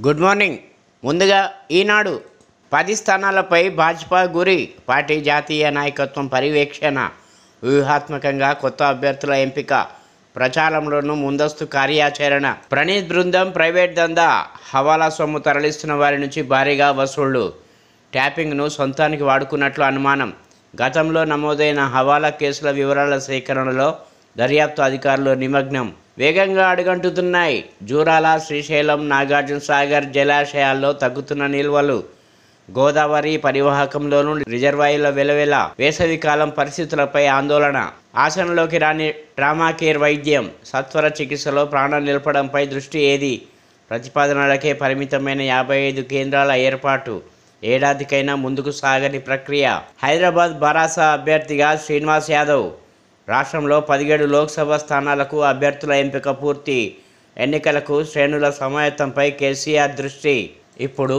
Good morning. ముందుగా ఈనాడు 10 స్థానాలపై భాజపా గురి, party జాతీయ నాయకత్వం పర్యవేక్షణ, వ్యూహాత్మకంగా కొత్త అభ్యర్థుల ఎంపిక, ప్రచారంలోనూ ముందస్తు కార్యాచరణ, ప్రణీత్ బృందం ప్రైవేట్ దందా, హవాలా సొమ్ము తరలిస్తున్న వారి నుంచి భారీగా వసూళ్లు, ట్యాపింగ్ను సొంతానికి వాడుకున్నట్లు అనుమానం, గతంలో నమోదైన హవాలా కేసుల వివరాల సేకరణలో దర్యాప్తు అధికారులు నిమగ్నం, వేగంగా అడుగంటుతున్నాయి జూరాల, శ్రీశైలం, నాగార్జున సాగర్ జలాశయాల్లో తగ్గుతున్న నిల్వలు, గోదావరి పరివాహకంలోనూ రిజర్వాయర్ల వెలవెల, వేసవికాలం పరిస్థితులపై ఆందోళన, ఆసనలోకి రాని ట్రామాకేర్ వైద్యం, సత్వర చికిత్సలో ప్రాణం నిలపడంపై దృష్టి ఏది, ప్రతిపాదనలకే పరిమితమైన 55 కేంద్రాల ఏర్పాటు, ఏడాదికైనా ముందుకు సాగని ప్రక్రియ, హైదరాబాద్ భరాస అభ్యర్థిగా శ్రీనివాస్ యాదవ్, రాష్ట్రంలో 17 లోక్సభ స్థానాలకు అభ్యర్థుల ఎంపిక పూర్తి, ఎన్నికలకు శ్రేణుల సమాయత్తంపై కేసీఆర్ దృష్టి. ఇప్పుడు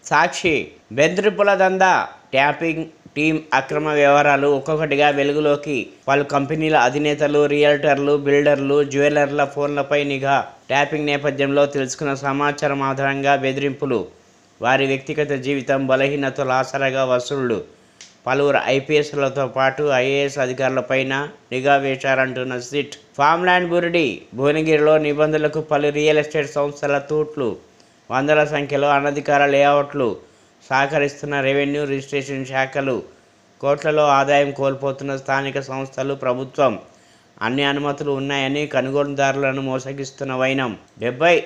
సాక్షి, బెదిరింపుల దందా, ట్యాపింగ్ టీం అక్రమ వ్యవహారాలు ఒక్కొక్కటిగా వెలుగులోకి, పలు కంపెనీల అధినేతలు, రియల్టర్లు, బిల్డర్లు, జ్యువెలర్ల ఫోన్లపై నిఘా, ట్యాపింగ్ నేపథ్యంలో తెలుసుకున్న సమాచారం ఆధారంగా బెదిరింపులు, వారి వ్యక్తిగత జీవితం బలహీనతల ఆసరాగా వసూళ్లు, పలువురు ఐపీఎస్లతో పాటు ఐఏఎస్ అధికారులపైన నిఘా వేశారంటున్న సిట్, ఫామ్ల్యాండ్ బురిడి, భువనగిరిలో నిబంధనలకు పలు రియల్ ఎస్టేట్ సంస్థల తూట్లు, వందల సంఖ్యలో అనధికార లేఅవుట్లు, సహకరిస్తున్న రెవెన్యూ రిజిస్ట్రేషన్ శాఖలు, కోట్లలో ఆదాయం కోల్పోతున్న స్థానిక సంస్థలు, ప్రభుత్వం, అన్ని అనుమతులు ఉన్నాయని కొనుగోలుదారులను మోసగిస్తున్న వైనం, 70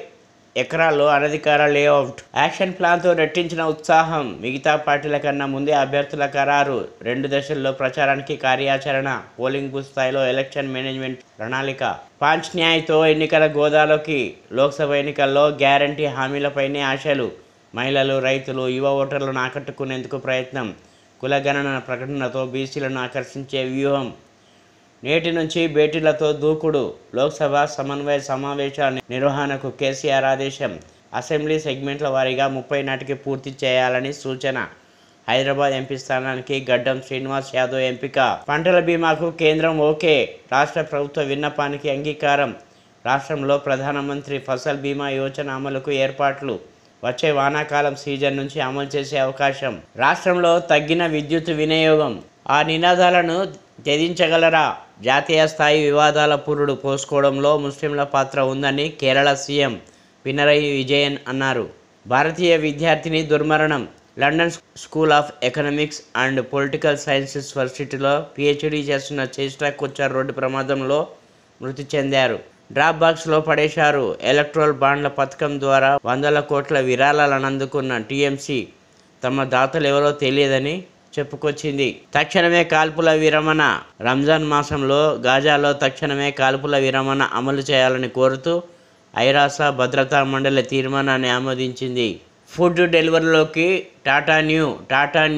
ఎకరాల్లో అనధికార లేఅవుట్, యాక్షన్ ప్లాన్తో రెట్టించిన ఉత్సాహం, మిగతా పార్టీల కన్నా ముందే అభ్యర్థుల ఖరారు, 2 దశల్లో ప్రచారానికి కార్యాచరణ, పోలింగ్ బూత్ స్థాయిలో ఎలక్షన్ మేనేజ్మెంట్ ప్రణాళిక, పాంచ్ న్యాయ్తో ఎన్నికల గోదాలోకి, లోక్సభ ఎన్నికల్లో గ్యారంటీ హామీలపైనే ఆశలు, మహిళలు, రైతులు, యువ ఓటర్లను ఆకట్టుకునేందుకు ప్రయత్నం, కులగణన ప్రకటనతో బీసీలను ఆకర్షించే వ్యూహం, నేటి నుంచి భేటీలతో దూకుడు, లోక్సభ సమన్వయ సమావేశాల నిర్వహణకు కేసీఆర్ ఆదేశం, అసెంబ్లీ సెగ్మెంట్ల వారీగా 30 నాటికి పూర్తి చేయాలని సూచన, హైదరాబాద్ ఎంపీ స్థానానికి గడ్డం శ్రీనివాస్ యాదవ్ ఎంపిక, పంటల బీమాకు కేంద్రం ఓకే, రాష్ట్ర ప్రభుత్వ విన్నపానికి అంగీకారం, రాష్ట్రంలో ప్రధానమంత్రి ఫసల్ బీమా యోజన అమలుకు ఏర్పాట్లు, వచ్చే వానాకాలం సీజన్ నుంచి అమలు చేసే అవకాశం, రాష్ట్రంలో తగ్గిన విద్యుత్ వినియోగం, ఆ నినాదాలను త్యజించగలరా, జాతీయ స్థాయి వివాదాల పురుడు పోసుకోవడంలో ముస్లింల పాత్ర ఉందని కేరళ సీఎం పినరయి విజయన్ అన్నారు. భారతీయ విద్యార్థిని దుర్మరణం, London school of economics and political sciences వర్సిటీలో పిహెచ్డీ చేస్తున్న చేష్టా కొచ్చార్ రోడ్డు ప్రమాదంలో మృతి చెందారు. డ్రాప్ బాక్స్లో పడేశారు. ఎలక్ట్రల్ బాండ్ల పథకం ద్వారా 100 కోట్ల విరాళాలను అందుకున్న టీఎంసీ తమ దాతలు ఎవరో తెలియదని చెప్పుకొచ్చింది. తక్షణమే కాల్పుల విరమణ, రంజాన్ మాసంలో గాజాలో తక్షణమే కాల్పుల విరమణ అమలు చేయాలని కోరుతూ ఐరాస భద్రతా మండలి తీర్మానాన్ని ఆమోదించింది. ఫుడ్ డెలివరీలోకి టాటా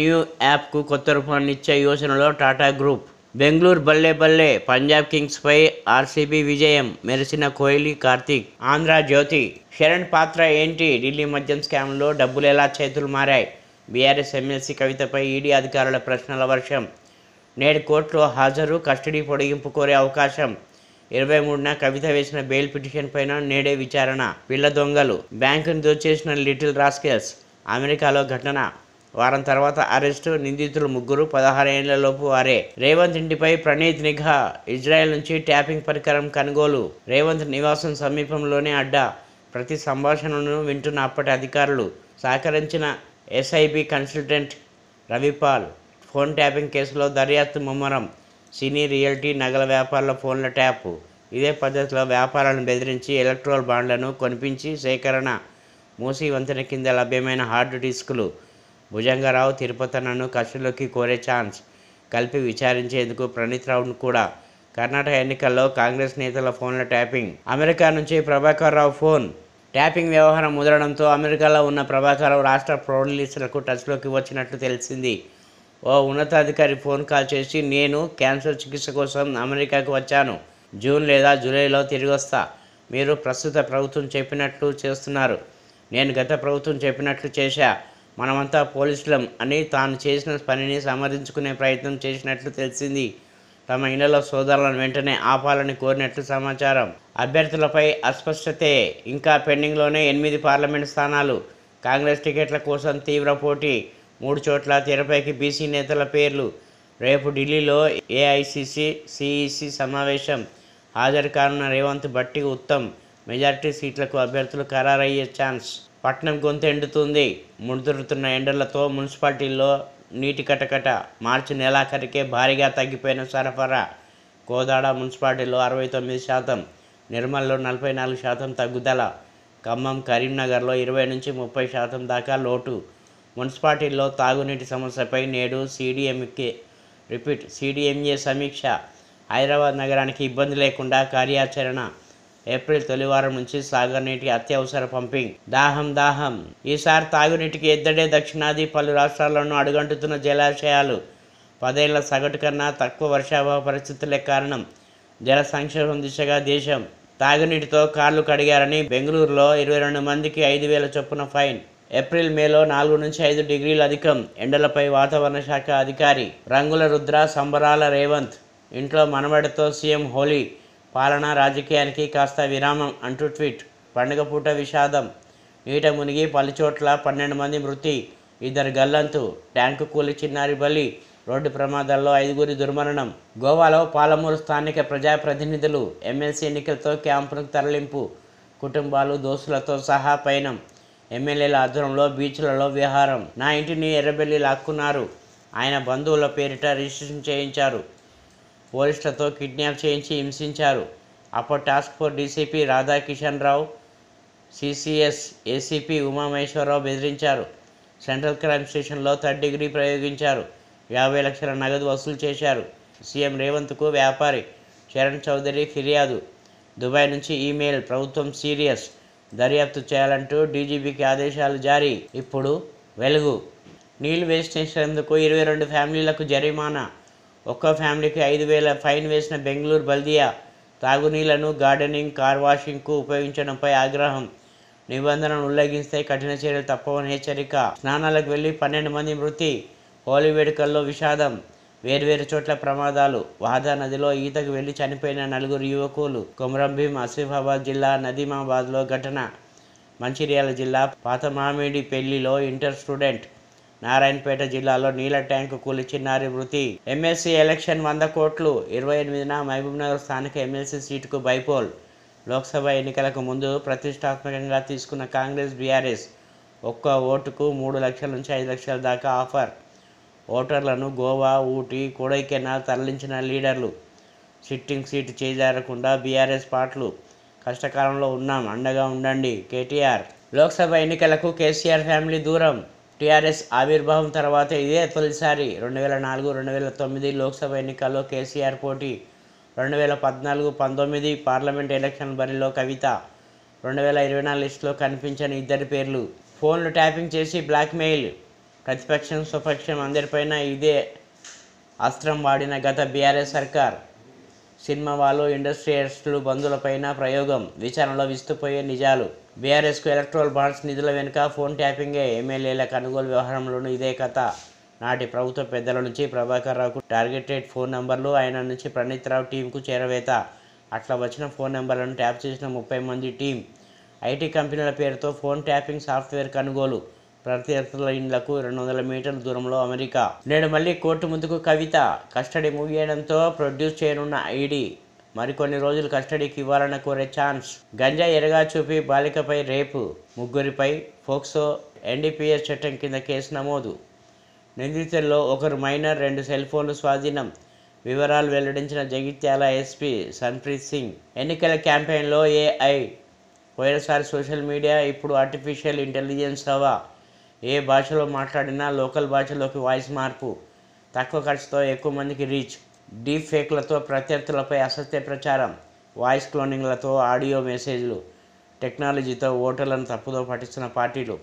న్యూ యాప్కు కొత్త రూపాన్నిచ్చే యోచనలో టాటా గ్రూప్. బెంగళూరు బల్లే పంజాబ్ కింగ్స్పై ఆర్సీబీ విజయం, మెరిసిన కోహ్లీ, కార్తీక్. ఆంధ్ర జ్యోతి, శరణ్ పాత్ర ఏంటి, ఢిల్లీ మద్యం స్కామ్లో డబ్బులు ఎలా చేతులు మారాయి, బీఆర్ఎస్ ఎమ్మెల్సీ కవితపై ఈడీ అధికారుల ప్రశ్నల వర్షం, నేడు కోర్టులో హాజరు, కస్టడీ పొడిగింపు కోరే అవకాశం, 23న కవిత వేసిన బెయిల్ పిటిషన్ పైన నేడే విచారణ, పిల్ల దొంగలు, బ్యాంకును దోచేసిన లిటిల్ రాస్కెల్స్, అమెరికాలో ఘటన, వారం తర్వాత అరెస్టు, నిందితులు 3, 16 ఏళ్లలోపు వారే. రేవంత్ ఇంటిపై ప్రణీత్ నిఘా, ఇజ్రాయెల్ నుంచి ట్యాపింగ్ పరికరం కొనుగోలు, రేవంత్ నివాసం సమీపంలోనే అడ్డా, ప్రతి సంభాషణను వింటున్న అప్పటి అధికారులు, సహకరించిన SIB consultant Ravipal, phone tapping కేసులో దర్యాప్తు ముమ్మరం, సినీ, రియల్టీ, నగల వ్యాపారుల ఫోన్ల ట్యాపు, ఇదే పద్ధతిలో వ్యాపారాలను బెదిరించి ఎలక్ట్రల్ బాండ్లను కొనిపించి సేకరణ, మూసీ వంతెన కింద లభ్యమైన హార్డ్ డిస్కులు, భుజంగరావు, తిరుపతన్నను కస్టడీలోకి కోరే ఛాన్స్, కలిపి విచారించేందుకు ప్రణీత్ రావును కూడా. కర్ణాటక ఎన్నికల్లో కాంగ్రెస్ నేతల ఫోన్ల ట్యాపింగ్, అమెరికా నుంచి ప్రభాకర్ రావు ఫోన్ ట్యాపింగ్ వ్యవహారం ముదరడంతో అమెరికాలో ఉన్న ప్రభాకర్ రావు రాష్ట్ర పోలీసులకు టచ్లోకి వచ్చినట్లు తెలిసింది. ఓ ఉన్నతాధికారి ఫోన్ కాల్ చేసి, నేను క్యాన్సర్ చికిత్స కోసం అమెరికాకు వచ్చాను, జూన్ లేదా జూలైలో తిరిగి వస్తా, మీరు ప్రస్తుత ప్రభుత్వం చెప్పినట్లు చేస్తున్నారు, నేను గత ప్రభుత్వం చెప్పినట్లు చేశా, మనమంతా పోలీసులం అని తాను చేసిన పనిని సమర్థించుకునే ప్రయత్నం చేసినట్లు తెలిసింది. తమ ఇళ్లలో సోదరులను వెంటనే ఆపాలని కోరినట్లు సమాచారం. అభ్యర్థులపై అస్పష్టతే. ఇంకా పెండింగ్లోనే 8 పార్లమెంటు స్థానాలు. కాంగ్రెస్ టికెట్ల కోసం తీవ్ర పోటీ. 3 చోట్ల తెరపైకి బీసీ నేతల పేర్లు. రేపు ఢిల్లీలో ఏఐసిసి సిఇసి సమావేశం. హాజరు కానున్న రేవంత్, భట్టి, ఉత్తమ్. మెజారిటీ సీట్లకు అభ్యర్థులు ఖరారయ్యే ఛాన్స్. పట్నం గొంతెండుతుంది. ముదురుతున్న ఎండలతో మున్సిపాలిటీల్లో నీటి కటకట. మార్చి నెలాఖరికే భారీగా తగ్గిపోయిన సరఫరా. కోదాడ మున్సిపాలిటీలో 69%, నిర్మల్లో 44% తగ్గుదల. ఖమ్మం, కరీంనగర్లో 20 నుంచి 30% దాకా లోటు. మున్సిపాలిటీల్లో తాగునీటి సమస్యపై నేడు సిడిఎంఏ సమీక్ష. హైదరాబాద్ నగరానికి ఇబ్బంది లేకుండా కార్యాచరణ. ఏప్రిల్ తొలివారం నుంచి సాగునీటి అత్యవసర పంపింగ్. దాహం. ఈసారి తాగునీటికి ఎద్దడే. దక్షిణాది పలు రాష్ట్రాల్లోనూ అడుగంటుతున్న జలాశయాలు. 10 ఏళ్ల సగటు కన్నా తక్కువ వర్షాభావ పరిస్థితులే కారణం. జల సంక్షోభం దిశగా దేశం. తాగునీటితో కార్లు కడిగారని బెంగళూరులో 22 మందికి 5,000 చొప్పున ఫైన్. ఏప్రిల్ మేలో 4 నుంచి 5 డిగ్రీలు అధికం. ఎండలపై వాతావరణ శాఖ అధికారి. రంగుల రుద్ర, సంబరాల రేవంత్. ఇంట్లో మనవడితో సీఎం హోలీ. పాలన రాజకీయానికి కాస్త విరామం అంటూ ట్వీట్. పండుగ పూట విషాదం. నీట మునిగి పలుచోట్ల 12 మంది మృతి, 2 గల్లంతు. ట్యాంకు కూలి చిన్నారి బలి. రోడ్డు ప్రమాదాల్లో 5గురి దుర్మరణం. గోవాలో పాలమూరు స్థానిక ప్రజాప్రతినిధులు. ఎమ్మెల్సీ ఎన్నికలతో క్యాంపులకు తరలింపు. కుటుంబాలు, దోస్తులతో సహా పయనం. ఎమ్మెల్యేల ఆధ్వర్యంలో బీచ్లలో విహారం. నా ఇంటిని ఎర్రబెల్లి లాక్కున్నారు. ఆయన బంధువుల పేరిట రిజిస్ట్రేషన్ చేయించారు. పోలీసులతో కిడ్నాప్ చేయించి హింసించారు. అప్పటి టాస్క్ ఫోర్స్ డీసీపీ రాధాకిషన్ రావు, సిసిఎస్ ఏసీపీ ఉమామహేశ్వరరావు బెదిరించారు. సెంట్రల్ క్రైమ్ స్టేషన్లో 3rd డిగ్రీ ప్రయోగించారు. 50 లక్షల నగదు వసూలు చేశారు. సీఎం రేవంత్కు వ్యాపారి చరణ్ చౌదరి ఫిర్యాదు. దుబాయ్ నుంచి ఈమెయిల్. ప్రభుత్వం సీరియస్. దర్యాప్తు చేయాలంటూ డీజీపీకి ఆదేశాలు జారీ. ఇప్పుడు వెలుగు. నీళ్లు వేస్ట్ చేసేందుకు 22 ఫ్యామిలీలకు జరిమానా. ఒక్కో ఫ్యామిలీకి 5,000 ఫైన్ వేసిన బెంగళూరు బల్దియా. తాగునీళ్లను గార్డెనింగ్, కార్ వాషింగ్కు ఉపయోగించడంపై ఆగ్రహం. నిబంధనలను ఉల్లంఘిస్తే కఠిన చర్యలు తప్పవని హెచ్చరిక. స్నానాలకు వెళ్లి 12 మంది మృతి. హోలీ వేడుకల్లో విషాదం. వేర్వేరు చోట్ల ప్రమాదాలు. వాదా నదిలో ఈతకు వెళ్లి చనిపోయిన 4 యువకులు. కొమరంభీం, ఆసిఫాబాద్ జిల్లా నదీమాబాద్లో ఘటన. మంచిర్యాల జిల్లా పాతమామిడిపల్లిలో ఇంటర్ స్టూడెంట్. నారాయణపేట జిల్లాలో నీళ్ల ట్యాంకు కూలి చిన్నారి మృతి. ఎమ్మెల్సీ ఎలక్షన్ 100 కోట్లు. 28న మహబూబ్నగర్ స్థానిక ఎమ్మెల్సీ సీటుకు బైపోల్. లోక్సభ ఎన్నికలకు ముందు ప్రతిష్టాత్మకంగా తీసుకున్న కాంగ్రెస్, బీఆర్ఎస్ ఒక్క ఓటుకు 3 లక్షల నుంచి 5 లక్షల దాకా ఆఫర్. ఓటర్లను గోవా, ఊటీ, కొడైకెనాల్ తరలించిన లీడర్లు. సిట్టింగ్ సీటు చేజారకుండా బీఆర్ఎస్ పార్టీలు. కష్టకాలంలో ఉన్నాం, అండగా ఉండండి కేటీఆర్. లోక్సభ ఎన్నికలకు కేసీఆర్ ఫ్యామిలీ దూరం. టీఆర్ఎస్ ఆవిర్భావం తర్వాత ఇదే తొలిసారి. 2004, 2009 లోక్సభ ఎన్నికల్లో కేసీఆర్ పోటీ. 2014-19 పార్లమెంట్ ఎలక్షన్ బరిలో కవిత. 2024 లిస్టులో కనిపించని 2 పేర్లు. ఫోన్లు ట్యాపింగ్ చేసి బ్లాక్మెయిల్. ప్రతిపక్షం, స్వపక్షం అందరిపైన ఇదే అస్త్రం వాడిన గత బీఆర్ఎస్ సర్కార్. సినిమా వాళ్ళు, ఇండస్ట్రియలిస్టులు, బంధువులపైన ప్రయోగం. విచారణలో విస్తుపోయే నిజాలు. బీఆర్ఎస్కు ఎలక్ట్రల్ బాండ్స్ నిధుల వెనుక ఫోన్ ట్యాపింగే. ఎమ్మెల్యేల కొనుగోలు వ్యవహారంలోనూ ఇదే కథ. నాటి ప్రభుత్వ పెద్దల నుంచి ప్రభాకర్ రావుకు టార్గెటెడ్ ఫోన్ నంబర్లు, ఆయన నుంచి ప్రణీత్ రావు టీంకు చేరవేత. అట్లా వచ్చిన ఫోన్ నెంబర్లను ట్యాప్ చేసిన 30 మంది టీం. ఐటీ కంపెనీల పేరుతో ఫోన్ ట్యాపింగ్ సాఫ్ట్వేర్ కొనుగోలు. ప్రత్యర్థుల ఇండ్లకు 200 మీటర్ల దూరంలో అమెరికా. నేడు మళ్ళీ కోర్టు ముందుకు కవిత. కస్టడీ ముగియడంతో ప్రొడ్యూస్ చేయనున్న ఈడీ. మరికొన్ని రోజులు కస్టడీకి ఇవ్వాలని కోరే ఛాన్స్. గంజా ఎరగా చూపి బాలికపై రేపు. 3గురిపై పోక్సో, ఎన్డీపీఎస్ చట్టం కింద కేసు నమోదు. నిందితుల్లో 1 మైనర్, 2 సెల్ ఫోన్లు స్వాధీనం. వివరాలు వెల్లడించిన జగిత్యాల ఎస్పీ సన్ప్రీత్ సింగ్. ఎన్నికల క్యాంపెయిన్లో ఏఐ. పోయినసారి సోషల్ మీడియా, ఇప్పుడు ఆర్టిఫిషియల్ ఇంటెలిజెన్స్ హవా. ఏ భాషలో మాట్లాడినా లోకల్ భాషలోకి వాయిస్ మార్పు. తక్కువ ఖర్చుతో ఎక్కువ మందికి రీచ్. డీప్ ఫేక్లతో ప్రత్యర్థులపై అసత్య ప్రచారం. వాయిస్ క్లోనింగ్లతో ఆడియో మెసేజ్లు. టెక్నాలజీతో ఓటర్లను తప్పుదో పట్టిస్తున్న పార్టీలు.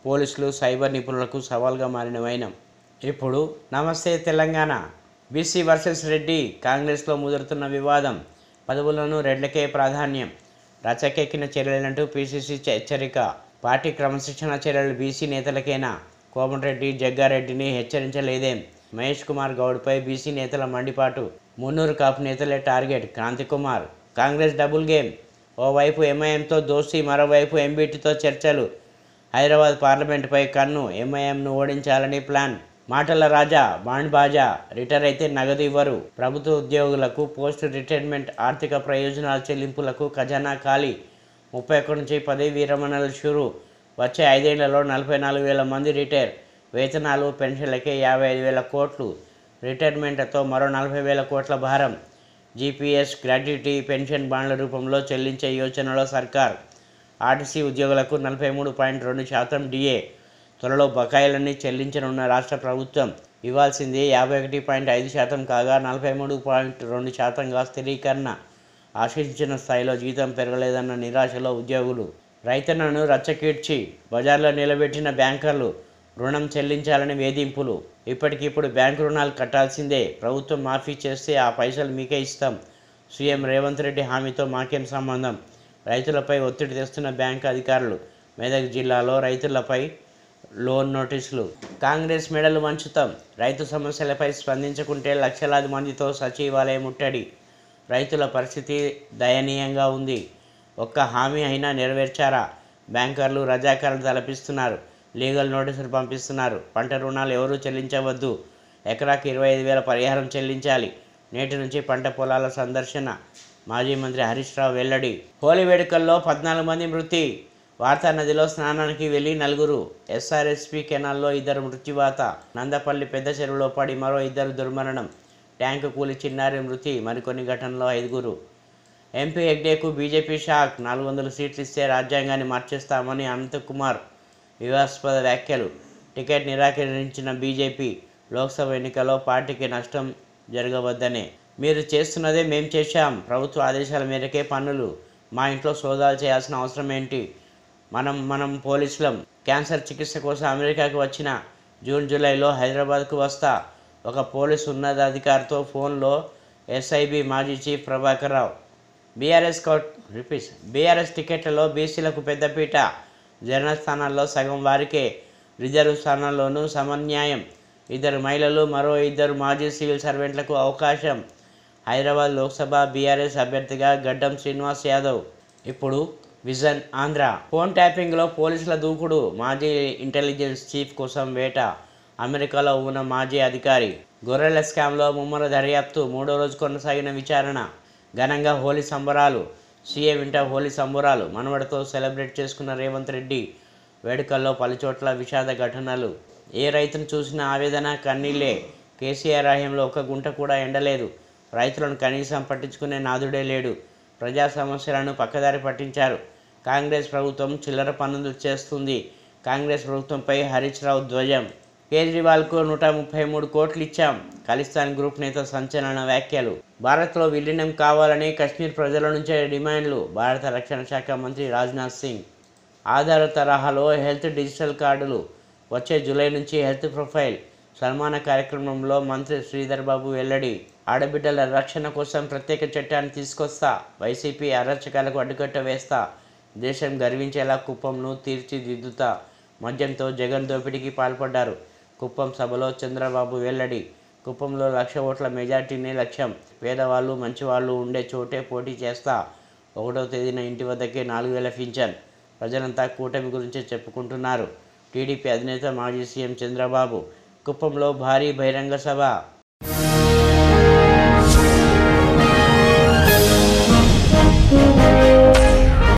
పోలీసులు, సైబర్ నిపుణులకు సవాల్గా మారిన వైనం. ఇప్పుడు నమస్తే తెలంగాణ. BC versus Reddy. కాంగ్రెస్లో ముదురుతున్న వివాదం. పదవులను రెడ్లకే ప్రాధాన్యం. రచకెక్కిన చర్యలంటూ పీసీసీ హెచ్చరిక. పార్టీ క్రమశిక్షణ చర్యలు బీసీ నేతలకేనా? కోమటిరెడ్డి, జగ్గారెడ్డిని హెచ్చరించలేదేం? మహేష్ కుమార్ గౌడ్పై బీసీ నేతల మండిపాటు. మున్నూరు కాపు నేతలే target Kranthi Kumar. Congress double game. ఓవైపు ఎంఐఎంతో దోస్తీ, మరోవైపు ఎంబీటీతో చర్చలు. హైదరాబాద్ పార్లమెంటుపై కన్ను. ఎంఐఎంను ఓడించాలని ప్లాన్. మాటల రాజా బాండ్ బాజా. రిటైర్ అయితే నగదు ఇవ్వరు. ప్రభుత్వ ఉద్యోగులకు పోస్ట్ రిటైర్మెంట్ ఆర్థిక ప్రయోజనాల చెల్లింపులకు ఖజానా ఖాళీ. 31 నుంచి పదవీ విరమణలు షురు. వచ్చే 5 ఏళ్లలో 44,000 మంది రిటైర్. వేతనాలు పెన్షన్లకే 55,000 కోట్లు. రిటైర్మెంట్తో మరో 40,000 కోట్ల భారం. జీపీఎస్ గ్రాట్యుటీ పెన్షన్ బాండ్ల రూపంలో చెల్లించే యోచనలో సర్కార్. ఆర్టీసీ ఉద్యోగులకు 43.2% డిఏ. త్వరలో బకాయిలన్నీ చెల్లించనున్న రాష్ట్ర ప్రభుత్వం. ఇవ్వాల్సింది 51.5% కాగా 43.2%గా స్థిరీకరణ. ఆశించిన స్థాయిలో జీతం పెరగలేదన్న నిరాశలో ఉద్యోగులు. రైతన్నను రచ్చకీడ్చి బజార్లో నిలబెట్టిన బ్యాంకర్లు. రుణం చెల్లించాలని వేధింపులు. ఇప్పటికిప్పుడు బ్యాంకు రుణాలు కట్టాల్సిందే. ప్రభుత్వం మాఫీ చేస్తే ఆ పైసలు మీకే ఇస్తాం. సీఎం రేవంత్ రెడ్డి హామీతో మాకేం సంబంధం. రైతులపై ఒత్తిడి తెస్తున్న బ్యాంకు అధికారులు. మెదక్ జిల్లాలో రైతులపై లోన్ నోటీసులు. కాంగ్రెస్ మెడలు వంచుతాం. రైతు సమస్యలపై స్పందించకుంటే లక్షలాది మందితో సచివాలయం ముట్టడి. రైతుల పరిస్థితి దయనీయంగా ఉంది. ఒక్క హామీ అయినా నెరవేర్చారా? బ్యాంకర్లు రజాకారులు తలపిస్తున్నారు. లీగల్ నోటీసులు పంపిస్తున్నారు. పంట రుణాలు ఎవరూ చెల్లించవద్దు. ఎకరాకి 25,000 పరిహారం చెల్లించాలి. నేటి నుంచి పంట పొలాల సందర్శన. మాజీ మంత్రి హరీష్ రావు వెల్లడి. హోలీ వేడుకల్లో 14 మంది మృతి. వార్తా నదిలో స్నానానికి వెళ్లి 4. ఎస్ఆర్ఎస్పీ కెనాల్లో 2 మృత్యువాత. నందపల్లి పెద్ద చెరువులో పడి మరో 2 దుర్మరణం. ట్యాంకు కూలి చిన్నారి మృతి. మరికొన్ని ఘటనలో 5. MP హెగ్డేకు BJP shock. 400 సీట్లు ఇస్తే రాజ్యాంగాన్ని మార్చేస్తామని అనంతకుమార్ వివాదాస్పద వ్యాఖ్యలు. టికెట్ నిరాకరించిన బీజేపీ. లోక్సభ ఎన్నికల్లో పార్టీకి నష్టం జరగవద్దనే. మీరు చేస్తున్నదే మేం చేశాం. ప్రభుత్వ ఆదేశాల మేరకే పన్నులు. మా ఇంట్లో సోదాలు చేయాల్సిన అవసరం ఏంటి? మనం పోలీసులం. క్యాన్సర్ చికిత్స కోసం అమెరికాకు వచ్చిన. జూన్ జూలైలో హైదరాబాద్కు వస్తా. ఒక పోలీసు ఉన్నతాధికారితో ఫోన్లో ఎస్ఐబి మాజీ చీఫ్ ప్రభాకర్ రావు. బీఆర్ఎస్ టికెట్లలో బీసీలకు పెద్దపీట. జనరల్ స్థానాల్లో సగం వారికే. రిజర్వ్ స్థానాల్లోనూ సమన్యాయం. 2 మహిళలు, మరో 2 మాజీ సివిల్ సర్వెంట్లకు అవకాశం. హైదరాబాద్ లోక్సభ బీఆర్ఎస్ అభ్యర్థిగా గడ్డం శ్రీనివాస్ యాదవ్. ఇప్పుడు విజన్ ఆంధ్ర. ఫోన్ ట్యాపింగ్లో పోలీసుల దూకుడు. మాజీ ఇంటెలిజెన్స్ చీఫ్ కోసం వేట. అమెరికాలో ఉన్న మాజీ అధికారి. గొర్రెల స్కామ్లో ముమ్మర దర్యాప్తు. 3వ రోజు కొనసాగిన విచారణ. ఘనంగా హోలీ సంబరాలు. సీఎం ఇంట హోలీ సంబరాలు. మనవడితో సెలబ్రేట్ చేసుకున్న రేవంత్ రెడ్డి. వేడుకల్లో పలుచోట్ల విషాద ఘటనలు. ఏ రైతును చూసినా ఆవేదన, కన్నీళ్లే. కేసీఆర్ హయాంలో 1 గుంట కూడా ఎండలేదు. రైతులను కనీసం పట్టించుకునే నాదుడే లేడు. ప్రజా సమస్యలను పక్కదారి పట్టించారు. కాంగ్రెస్ ప్రభుత్వం చిల్లర పన్నులు చేస్తుంది. కాంగ్రెస్ ప్రభుత్వంపై హరీష్ రావు ధ్వజం. కేజ్రీవాల్కు 133 కోట్లు ఇచ్చాం. ఖలిస్తాన్ గ్రూప్ నేత సంచలన వ్యాఖ్యలు. భారత్లో విలీనం కావాలని కశ్మీర్ ప్రజల నుంచే డిమాండ్లు. భారత రక్షణ శాఖ మంత్రి రాజ్నాథ్ సింగ్. ఆధార్ తరహాలో హెల్త్ డిజిటల్ కార్డులు. వచ్చే జూలై నుంచి హెల్త్ ప్రొఫైల్. సన్మాన కార్యక్రమంలో మంత్రి శ్రీధర్ బాబు వెల్లడి. ఆడబిడ్డల రక్షణ కోసం ప్రత్యేక చట్టాన్ని తీసుకొస్తా. వైసీపీ అరాచకాలకు అడ్డుకట్ట వేస్తా. దేశం గర్వించేలా కుప్పంను తీర్చిదిద్దుతా. మద్యంతో జగన్ దోపిడీకి పాల్పడ్డారు. కుప్పం సభలో చంద్రబాబు వెల్లడి. కుప్పంలో 1,00,000 ఓట్ల మెజార్టీనే లక్ష్యం. పేదవాళ్ళు, మంచివాళ్ళు ఉండే చోటే పోటీ చేస్తా. 1వ తేదీన ఇంటి వద్దకే 4,000 పింఛన్. ప్రజలంతా కూటమి గురించే చెప్పుకుంటున్నారు. టీడీపీ అధినేత మాజీ సీఎం చంద్రబాబు. కుప్పంలో భారీ బహిరంగ సభ.